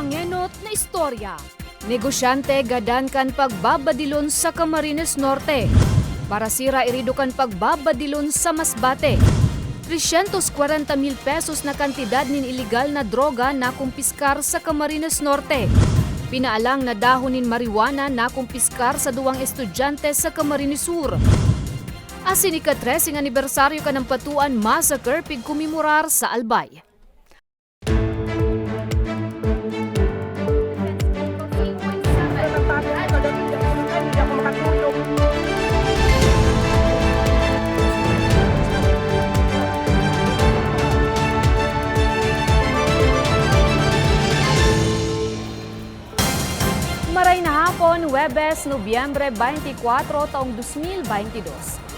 Mangenot na istorya. Negosyante gadan kan pagbabadilon sa Camarines Norte. Para sira irido kan pagbabadilon sa Masbate. 340,000 pesos na kantidad nin iligal na droga na kumpiskar sa Camarines Norte. Pinaalang na dahonin marijuana na kumpiskar sa duwang estudyante sa Camarines Sur. Asin ika-13 anibersaryo ka ng Patuan Massacre pigkumemorar sa Albay. Maray na hapon, Huwebes, Nobyembre 24, taong 2022.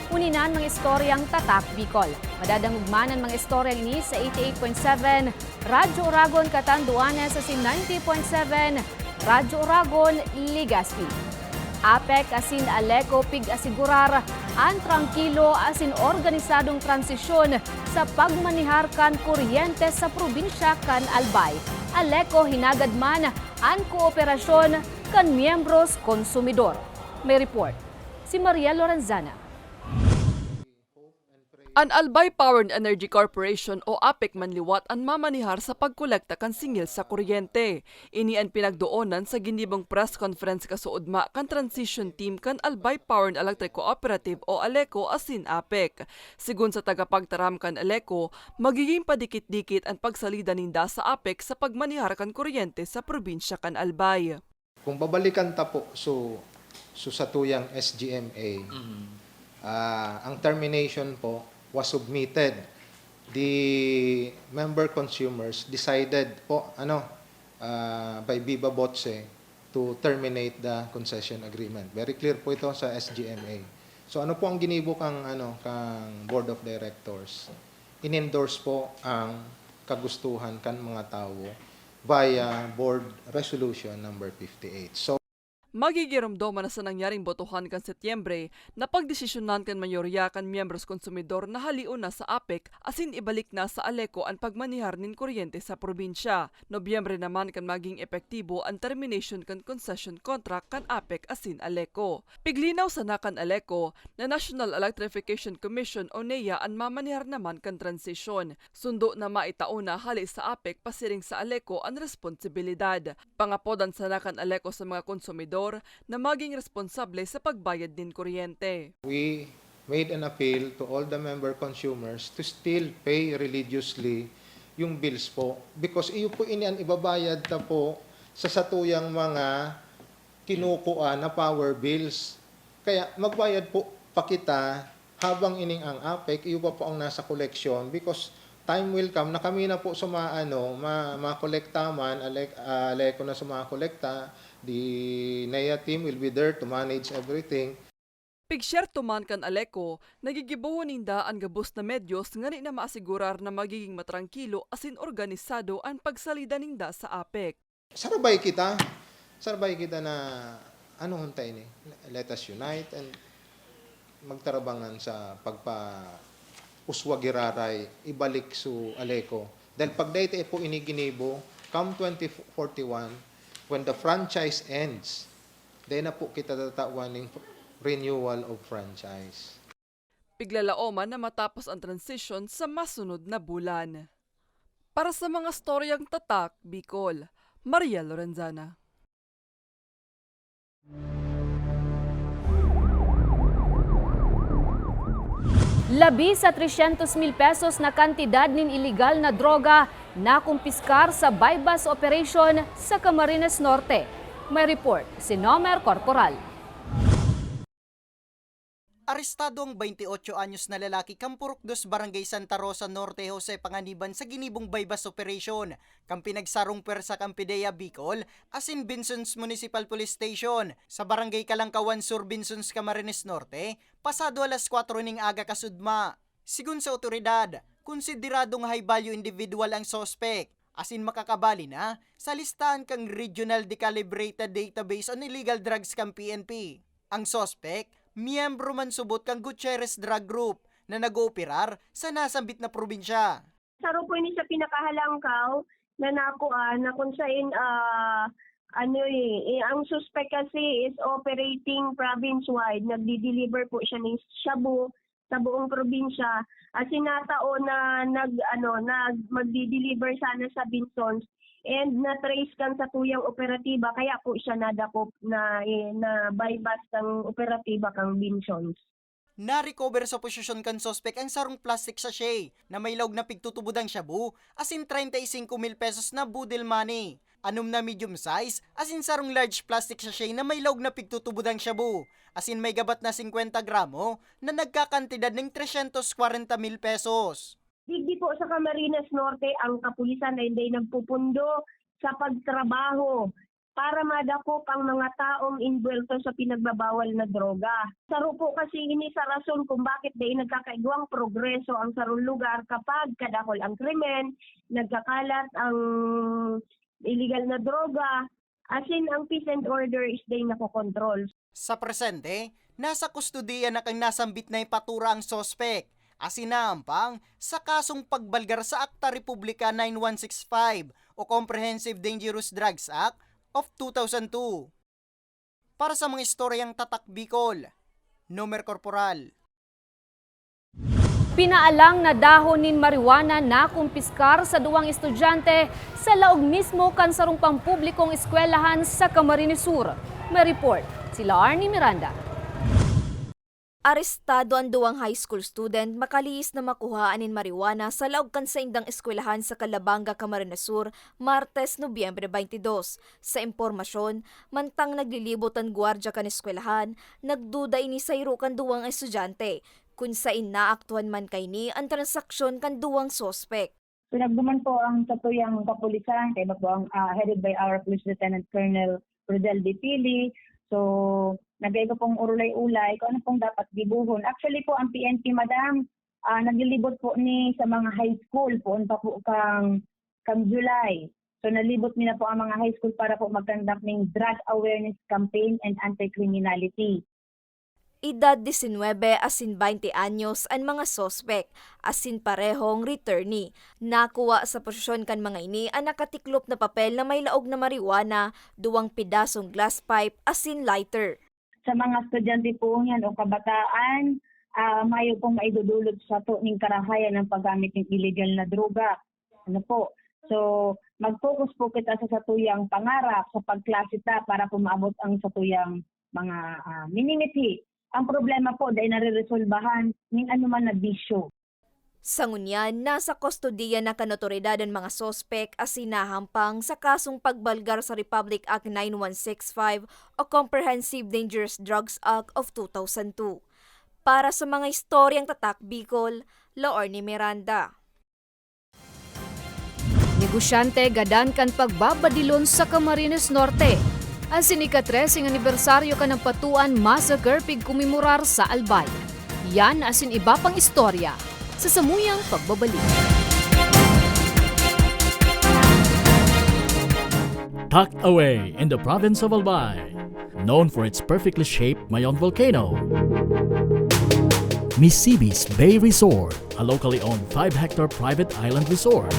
Uninan mga istoryang Tatak Bicol. Madadangugmanan mga istoryang ini sa 88.7, Radyo Oragon Catanduanes sa 90.7, Radyo Oragon Legazpi. APEC asin Aleco pig asigurar ang trangkilo asin organisadong transisyon sa pagmanihar kan kuryente sa probinsya kan Albay. Aleco hinagad man ang kooperasyon kan miyembros konsumidor. May report si Maria Lorenzana. An Albay Power and Energy Corporation o APEC manliwat ang mamanihar sa pagkolekta kan singil sa kuryente. Ini ang pinagdoonan sa ginibang press conference kasuodma kan transition team kan Albay Power and Electric Cooperative o ALECO asin APEC. Sigun sa tagapagtaram kan ALECO, magiging padikit-dikit ang pagsalida ninda sa APEC sa pagmanihar kan kuryente sa probinsya kan Albay. Kung babalikan ta po sa tuyang SGMA, ang termination po was submitted. The member consumers decided po by viva voce to terminate the concession agreement. Very clear po ito sa SGMA. So ano po ang ginibo kang Board of Directors? In-endorse po ang kagustuhan kan mga tao via Board Resolution number 58. So Magigiramdaman na sa nangyaring botohan kan Setyembre na pagdesisyonan kan mayorya kan miyembros konsumidor na halion na sa APEC asin ibalik na sa ALECO ang pagmanihar nin kuryente sa probinsya. Nobyembre naman kan maging epektibo ang termination kan concession contract kan APEC asin ALECO. Piglinaw sa nakan ALECO na National Electrification Commission o NEA ang mamanihar naman kan transition. Sundo na maitauna hali sa APEC pasiring sa ALECO ang responsibilidad. Pangapodan sa nakan ALECO sa mga konsumidor na maging responsable sa pagbayad din kuryente. We made an appeal to all the member consumers to still pay religiously yung bills po. Because iyo po ini ang ibabayad ta po sa satuyang mga kinukuha na power bills. Kaya magbayad po pa kita habang ining ang APEC, iyo pa po ang nasa collection because time will come na kami na po sa makolekta man, ALECO na sa mga kolekta, the NEA team will be there to manage everything. Pigshare tuman kan ALECO, nagigibuhon ninda ang gabos na medyos ngani na maasigurar na magiging matrangkilo asin organisado ang pagsalida ninda sa APEC. Sarabay kita na huntay ni. Let us unite and magtarabangan sa uswagiraray ibalik su ALECO. Dahil pag dito po iniginibo, come 2041, when the franchise ends, then na po kita tatawan ng renewal of franchise. Piglalaoman na matapos ang transition sa masunod na bulan. Para sa mga storyang Tatak, Bicol, Maria Lorenzana. Labi sa 300,000 pesos na kantidad nin iligal na droga na kumpiskar sa bypass operation sa Camarines Norte. May report si Nomer Corporal. Arestado ang 28 anyos na lalaki Kampurok 2 Barangay Santa Rosa Norte, Jose Panganiban sa ginibong bypass operation kang pinagsarong pwersa Campidea Bicol asin Binsons Municipal Police Station sa Barangay Kalangkawan Sur, Binsons, Camarines Norte pasado alas 4 ning aga kasudma. Sigun sa otoridad, konsideradong high value individual ang suspect asin makakabali na sa listahan kang Regional Decalibrated Database on Illegal Drugs kang PNP. Ang suspect miyembro man subot kang Gutierrez Drug Group na nag-ooperar sa nasambit na probinsya. Saro po ini siya pinakahalangkaw na nakuha na kung saan ang suspect kasi is operating province-wide. Nagdi-deliver po siya ng shabu sa buong probinsya. Sinatao na magdi-deliver sana sa Binsons and na-trace kan sa tuyang operatiba kaya po siya nadakop na bypass ng operatiba kang Binsons. Na-recover sa posisyon kan suspect ang sarong plastic sachet na may log na pigtutubudang shabu as in 35,000 pesos na budel money. Anom na medium size as in sarong large plastic sachet na may log na pigtutubudang shabu as in may gabat na 50 gramo na nagkakantidad ng 340,000 pesos. Hindi po sa Camarines Norte ang kapulisan ay hindi nagpupundo sa pagtrabaho para madakop ang mga taong involved sa pinagbabawal na droga. Saro po kasi ini sa rason kung bakit di nagkakaigwang progreso ang sarong lugar kapag kadakol ang krimen, nagkakalat ang illegal na droga, as in ang peace and order is di nakokontrol. Sa presente, nasa kustudiya na kang nasambit na ipatura ang sospek, asinampang sa kasong pagbalgar sa Akta Republika 9165 o Comprehensive Dangerous Drugs Act of 2002. Para sa mga istoryang Tatak Bicol, Nomer Corporal. Pinaalang na dahonin marijuana na kumpiskar sa duwang estudyante sa laog mismo kan sarong pampublikong eskwelahan sa Camarines Sur. May report sila Arnie Miranda. Arestado ang duwang high school student makaliis na makuhaanin marijuana sa laog kan sa indang eskwelahan sa Calabanga, Camarines Sur, Martes, Nobyembre 22. Sa impormasyon, mantang naglilibot ang gwardiya kan eskwelahan, nagduda ini sa iro kan duwang estudyante, kung sa inaaktuhan man kay ni ang transaksyon kan duwang sospek. Pinagduman po ang satuyang kapulisan, kaya po ang headed by our Police Lieutenant Colonel Rodel De Pili. So, nagay ko pong urulay-ulay kung ano pong dapat gibuhon. Actually po, ang PNP, madam, naglilibot po ni sa mga high school. Puunta po kang July. So, nalibot nila po ang mga high school para po mag-conduct ng drug awareness campaign and anti-criminality. Edad 19 asin 20 anyos ang mga sospek, asin parehong returnee. Nakuha sa posisyon kan mga ini ang nakatiklop na papel na may laog na marijuana, duwang pidasong glass pipe, asin lighter. Sa mga estudyante po yan o kabataan, mayo pong maidudulot sa to ng karahayan ng paggamit ng illegal na droga. Ano po? So, mag-focus po kita sa satuyang pangarap sa pagklasita para pumaabot ang satuyang mga minimiti. Ang problema po dahil nare-resolbahan ng anuman na bisyo. Sa ngunyan, nasa kustodiya na kanotoridad ang mga sospek asinahampang sa kasong pagbalgar sa Republic Act 9165 o Comprehensive Dangerous Drugs Act of 2002. Para sa mga istoryang Tatak Bicol, Laorne Miranda. Negosyante gadan kan pagbabadilon sa Camarines Norte. Ang sinika-13 anibersaryo ka ng Patuan Massacre pigkumemorar sa Albay. Yan asin iba pang istorya sa samuyang pagbabalik. Tucked away in the province of Albay, known for its perfectly shaped Mayon volcano, Misibis Bay Resort, a locally owned 5-hectare private island resort.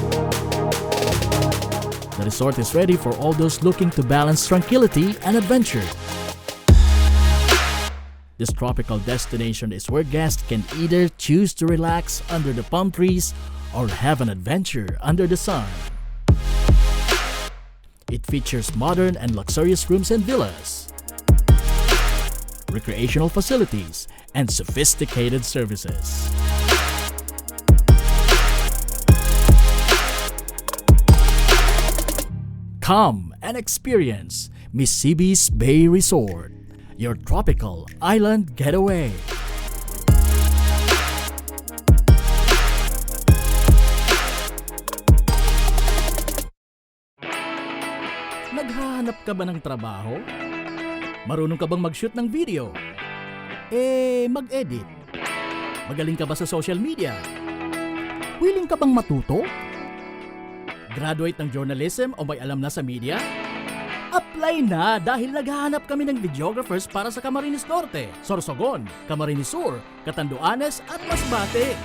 The resort is ready for all those looking to balance tranquility and adventure. This tropical destination is where guests can either choose to relax under the palm trees or have an adventure under the sun. It features modern and luxurious rooms and villas, recreational facilities, and sophisticated services. Come and experience Misibis Bay Resort, your tropical island getaway. Naghahanap ka ba ng trabaho? Marunong ka bang mag-shoot ng video? Mag-edit? Magaling ka ba sa social media? Willing ka bang matuto? Graduate ng journalism o may alam na sa media? Apply na dahil naghahanap kami ng videographers para sa Camarines Norte, Sorsogon, Camarines Sur, Catanduanes at Masbate.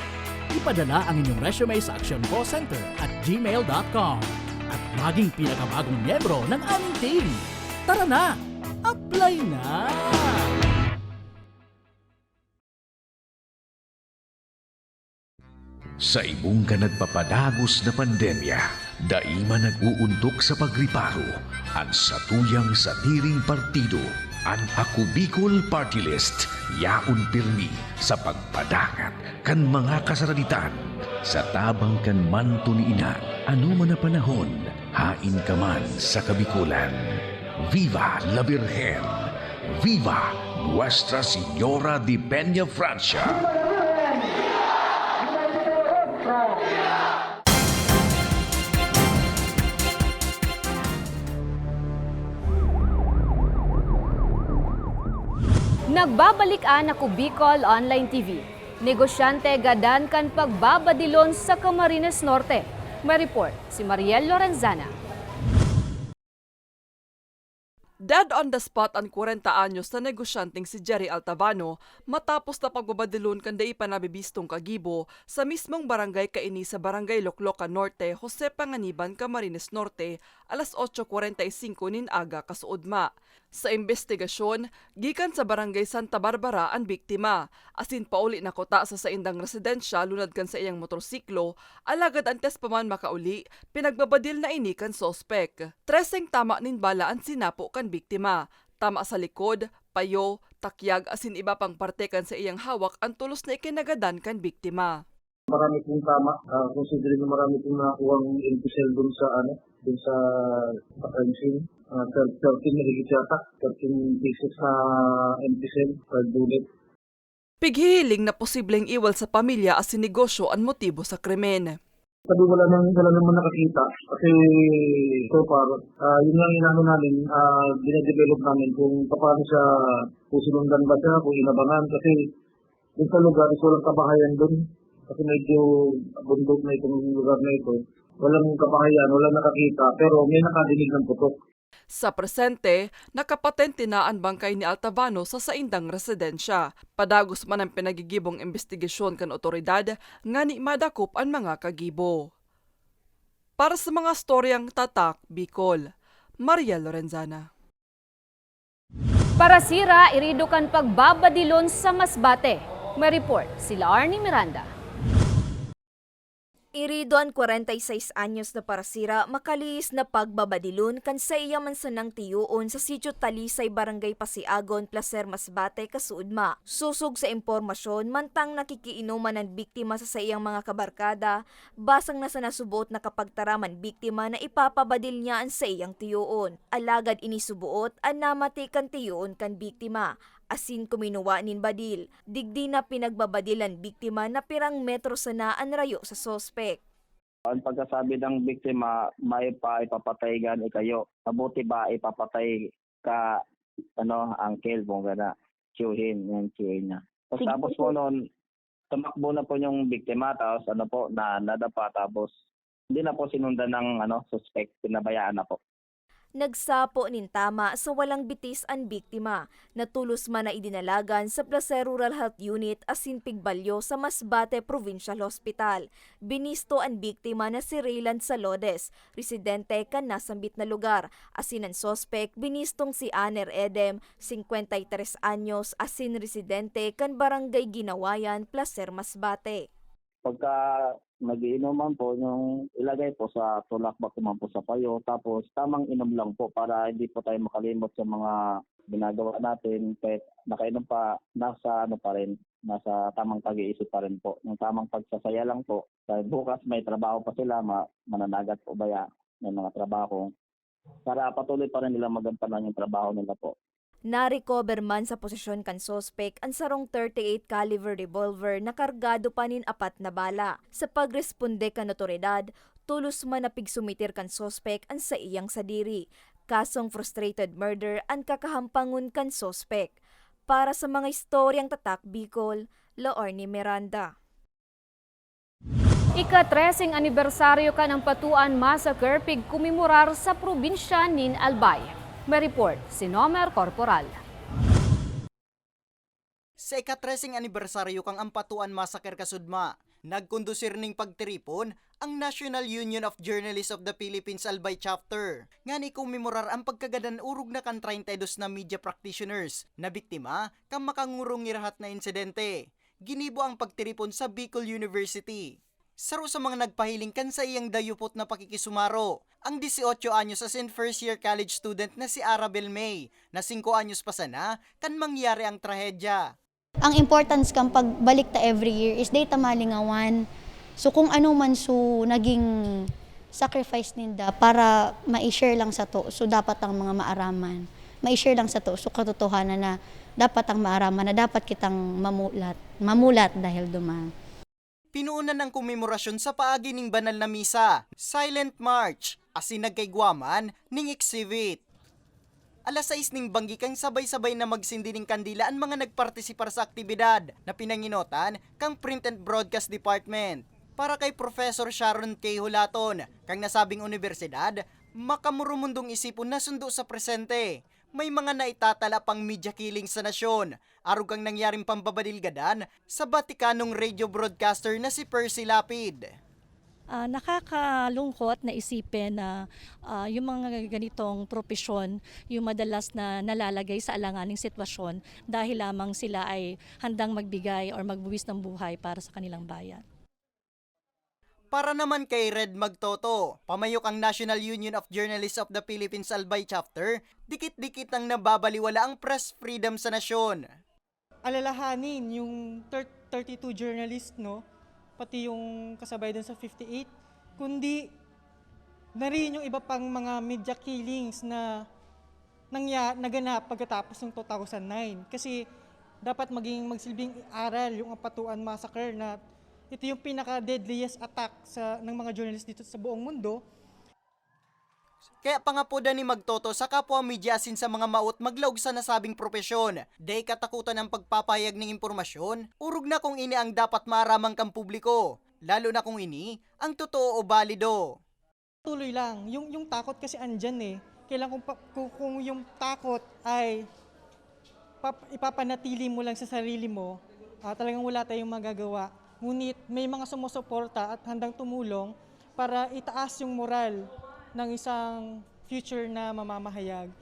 Ipadala ang inyong resume sa actioncallcenter@gmail.com at maging pinakabagong miyembro ng aming team. Tara na! Apply na! Sa imong ka nagpapadagos na pandemya, daima nag-uuntok sa pagriparo, ang satuyang satiring partido, ang Ako Bicol Party List, yaon pirmi sa pagpadangat kan mga kasaralitan, sa tabang kan manto ni ina, ano man na panahon, hain ka man sa kabikulan. Viva la Virgen! Viva Nuestra Señora de Peña Francia! Nagbabalik ang Ako Bicol Online TV. Negosyante gadan kan pagbabadilon sa Camarines Norte. May report si Mariel Lorenzana. Dead on the spot ang 40 anyos na negosyanteng si Jerry Altavano matapos na pagbabadilon kan dai pa nabibistong kagibo sa mismong barangay kaini sa Barangay Loclocan Norte, Jose Panganiban, Camarines Norte, alas 8:45 nin aga kasuodma. Sa investigasyon, gikan sa Barangay Santa Barbara ang biktima, asin pauli na kota sa saindang residensya lunad kan sa iyang motorsiklo, alagad antes pa man makauli, pinagbabadil na ini kan sospek. Treseng tama nin bala ang sinapo kan biktima, tama sa likod, payo, takyag asin iba pang parte kan sa iyang hawak ang tulos na ikinagadan kan biktima. Marami pong tama, considering na marami pong nakakuha ng MPCL dun sa crime scene. 13 nagigit yata, 13 pieces na MPCL, 5 bullet. Pighihiling na posibleng iwal sa pamilya asin negosyo ang motibo sa krimen. Sabi wala naman nakakita kasi so far, yun lang inano namin, dinedevelop namin kung paano siya, kung sinundan ba siya, kung inabangan kasi dun sa lugar is walang kabahayan dun kasi medyo bundok na itong lugar na ito. Walang kabahayan, walang nakakita pero may nakadinig ng putok. Sa presente, nakapatente na ang bangkay ni Altavano sa saindang residensya. Padagos man ang pinagigibong investigasyon kan otoridad, nga ni madakop ang mga kagibo. Para sa mga storyang Tatak, Bicol, Mariel Lorenzana. Parasira, irido kan pagbabadilon sa Masbate. May report sila Arnie Miranda. Irido ang 46 anyos na parasira makaliis na pagbabadilon kan sa iya mansanang tiyuon sa Sitio Talisay, Barangay Pasiagon, Placer, Masbate, kasuudma. Susog sa impormasyon, mantang nakikiinuman ang biktima sa iyang mga kabarkada, basang nasa nasubot na kapagtaraman biktima na ipapabadil niya ang sa iyang tiyuon. Alagad inisubuot ang namati kan tiyuon kan biktima. Asin kuminuwa nin badil, digdi na pinagbabadilan biktima na pirang metro sana ang rayo sa sospek. Ang pagkasabi ng biktima, may ipapatay gan ikayo. Mabuti ba ipapatay ka, uncle mo gana, tiyuhin niya. Tapos po noon, tumakbo na po yung biktima, tapos nadapa, tapos hindi na po sinundan ng suspect, pinabayaan na po. Nagsapo nin tama sa walang bitis ang biktima, natulos man na idinalagan sa Placer Rural Health Unit asin Pigbalyo sa Masbate Provincial Hospital. Binisto ang biktima na si Rayland Salodes, residente kan nasambit na lugar, asin ang sospek binistong si Aner Edem, 53 anyos, asin residente kan Barangay Ginawayan, Placer, Masbate. Pagka mag-iinuman po, yung ilagay po sa tulak bakuman po sa payo, tapos tamang inom lang po para hindi po tayo makalimot sa mga ginagawa natin. Kahit nakainom pa, nasa tamang pag-iisip pa rin po. Yung tamang pagsasaya lang po. Dahil bukas may trabaho pa sila, mananagat po ba may mga trabaho. Para patuloy pa rin nila magampanan yung trabaho nila po. Na-recover man sa posisyon kan sospek ang sarong 38 caliber revolver na kargado pa nin 4 na bala. Sa pagresponde kan otoridad, tulos man na pigsumitir kan sospek ang sa iyang sadiri. Kasong frustrated murder ang kakahampangon kan sospek. Para sa mga istoryang Tatak, Bicol, Laorne Miranda. Ika-13 anibersaryo ka ng Patuan Massacre pig kumemorar sa probinsya nin Albay. May report si Nomer Corporal. Sa ika-13 anibersaryo kang Ampatuan Massacre kasudma, Nagkondusir ning pagtiripon ang National Union of Journalists of the Philippines Albay Chapter. Nga ni kumemorar ang pagkagadan urog na kan 32 na media practitioners na biktima kang makangurong irahat na insidente. Ginibo ang pagtiripon sa Bicol University. Saro sa mga nagpahiling kan sa iyang dayupot na pakikisumaro, ang 18 anyos as in first year college student na si Arabel May, na 5 anyos pa sana kan mangyari ang trahedya. Ang importance kang pagbalik ta every year is data malingawan. So kung ano man so naging sacrifice ninda para ma-share lang sa to, so dapat ang mga maaraman. Ma-share lang sa to, so katotohanan na dapat ang maaraman, na dapat kitang mamulat dahil duman. Pinuunan ng komemorasyon sa paagi ning banal na misa, Silent March, asin nagkaigwaman ning exhibit. Alas 6 ning banggi kang sabay-sabay na magsindi ning kandila ang mga nagpartisipar sa aktibidad na pinanginotan kang Print and Broadcast Department. Para kay Professor Sharon K. Hulaton, kang nasabing universidad, makamurumundong isipon na sundo sa presente. May mga naitatala pang media killing sa nasyon, arog ang nangyaring pambabadilgadan sa Vaticanong radio broadcaster na si Percy Lapid. Nakakalungkot na isipin na yung mga ganitong propesyon yung madalas na nalalagay sa alanganing sitwasyon dahil lamang sila ay handang magbigay or magbuwis ng buhay para sa kanilang bayan. Para naman kay Red Magtoto, pamayok ang National Union of Journalists of the Philippines Albay Chapter, dikit-dikit ang nababaliwala ang press freedom sa nasyon. Alalahanin yung 32 journalists, no? Pati yung kasabay dun sa 58, kundi na rin yung iba pang mga media killings na naganap pagkatapos ng 2009. Kasi dapat magsilbing aral yung Apatuan Massacre na ito yung pinaka-deadliest attack ng mga journalist dito sa buong mundo. Kaya pangapoda ni Magtoto sa kapwa media asin sa mga maut maglaog sa nasabing propesyon. Day katakutan ang pagpapayag ng impormasyon, urog na kung ini ang dapat maaramang kang publiko. Lalo na kung ini ang totoo o balido. Tuloy lang, yung takot kasi andyan eh. Kailangan kung yung takot ay ipapanatili mo lang sa sarili mo, talagang wala tayong magagawa. Ngunit may mga sumusuporta at handang tumulong para itaas yung moral ng isang future na mamamahayag.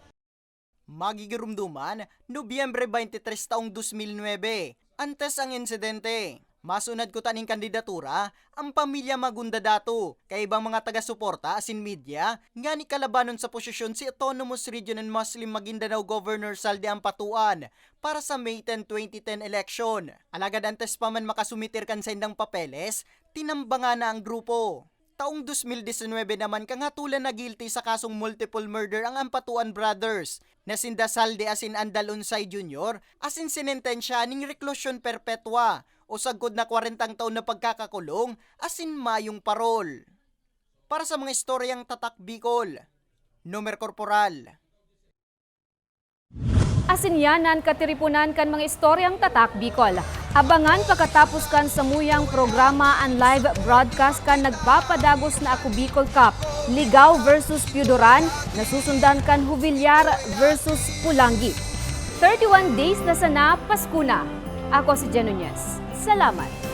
Magigirumduman, Nobyembre 23 taong 2009, antes ang insidente. Masunad ko taning kandidatura ang pamilya Magunda Dato, kay ibang mga taga-suporta asin media, nga ni kalabanon sa posisyon si Autonomous Region and Muslim Maguindanao Governor Saldi Ampatuan para sa May 10, 2010 election. Alagad antes pa man makasumitir kan sa indang papeles, tinambangan na ang grupo. Taong 2019 naman kangatulan na guilty sa kasong multiple murder ang Ampatuan brothers, na sinda Saldi asin Andal Unsay Jr. asin sinentensya ning reklusyon perpetua o sagod na 40 taon na pagkakakulong asin mayong parol. Para sa mga istoryang Tatak Bicol, Nomer Corporal. Asinyanan katiripunan kan mga istoryang Tatak Bicol. Abangan pagkatapos kan sa muyang programa ang live broadcast kan nagpapadagos na Ako Bicol Cup, Ligaw versus Piudoran, nasusundan kan Huvillar versus Pulangi. 31 days na sana Pasko na. Ako si Jen Nunez. Salamat!